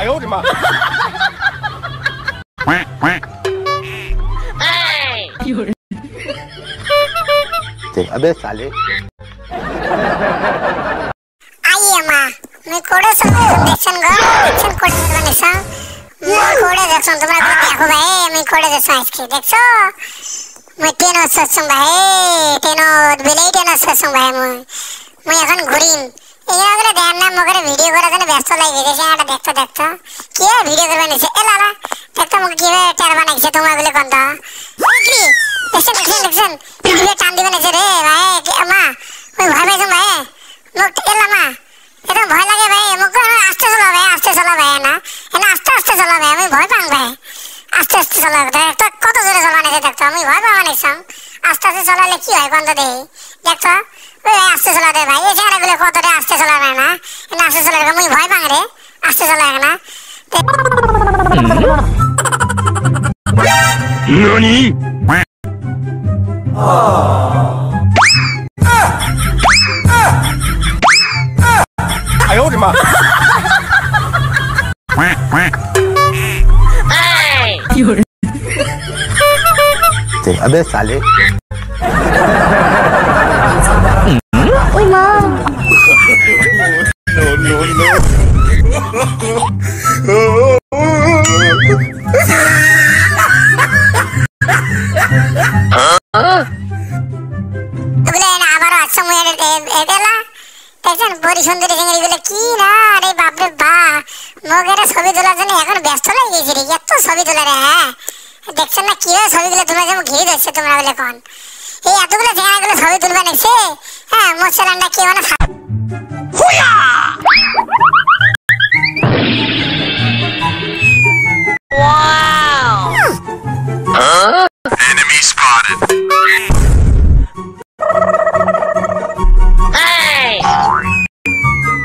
呦我的妈！अबे साले आइए माँ मैं कोड़े सब देखसन गो देखसन कोड़े सब निशा मैं कोड़े देखसन तुम्हारा को देखो भाई मैं कोड़े देखसन इसके देखो मैं टेनो सत्संग भाई टेनो बिलाई टेनो सत्संग भाई मैं এখন ঘুরিম এখানে গেলে ধ্যান না মগরে ভিডিও করার জন্য ব্যস্ত লাগে গেছে এটা দেখতে দেখতে কি ভিডিও করবে নিছে এ লালা দেখতে মুখ কিভাবে টের বানাইছে তোমরা বলে কোনটা কি দেখছেন কিভাবে টান দিবে নিছে রে ভাই মা ওই ভয় পাইছো ভাই মুখ এলা মা এটা ভয় লাগে ভাই মুখ আস্তে চলা ভাই না এনা আস্তে চলা ভাই আমি ভয় পাং ভাই আস্তে চলা দেখতো কত জোরে চলানেছে দেখতো আমি ভয় পাওয়া নিছাম আস্তে চলালে কি হয় কোনটা দেই দেখতো ওই আস্তে চলা দে ভাই এই জায়গাগুলো কতটা আস্তে চলাবে না এনা আস্তে চলাবে আমি ভয় পাং রে আস্তে চলাবে না ননি 哎呦我的妈！अबे साले ओए माँ no no no এগুলো না আবার আচ্ছা মুই এগুলা দেখছেন বড়ি সুন্দরী সিঙ্গি এগুলো কি না আরে বাপ রে বাপ মগের ছবি তোলার জন্য এখন ব্যস্ত হয়ে গেছি রে এত ছবি তোলা রে হ্যাঁ দেখছেন না কিভাবে ছবিগুলো তোমরা যেমন ঘিরে ধরছে তোমরা বলে কোন এই এতগুলো জায়গাগুলো ছবি তুলবে নিচ্ছে হ্যাঁ মোশাল্লাহ কি মানে হুয়া wow Enemy spotted. Hey!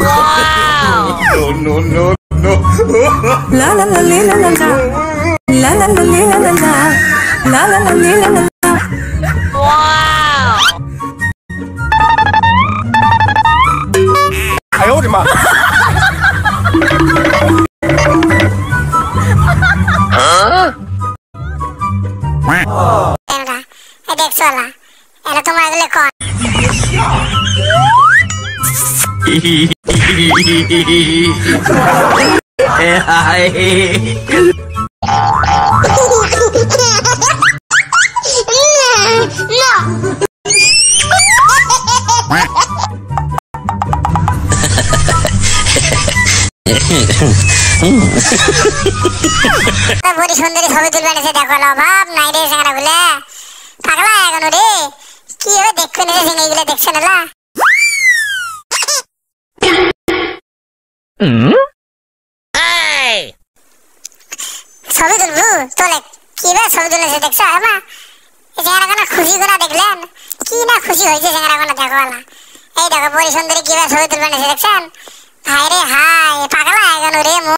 Wow! no no no La la la la la la la la la la la la la la la la la. Wow! 哎呦我的妈দেখছো না এটা তোমরা এগুলো কোন বড়ি সুন্দরী ছবি তুলবে নিছে দেখো অভাব নাই রে সেখানে বলে পাগলা এখন রে কি হবে দেখবে নিছে সিঙ্গিগুলো দেখছে না ছবি তুলবো তোলে কিভাবে ছবি তুলেছে দেখছো মা এই জায়গাটা খুশি করে দেখলেন কি না খুশি হয়েছে জায়গাটা দেখো এই দেখো বড়ি সুন্দরী কিভাবে ছবি তুলবে নিছে দেখছেন হায় রে হায় পাগলা এখন রে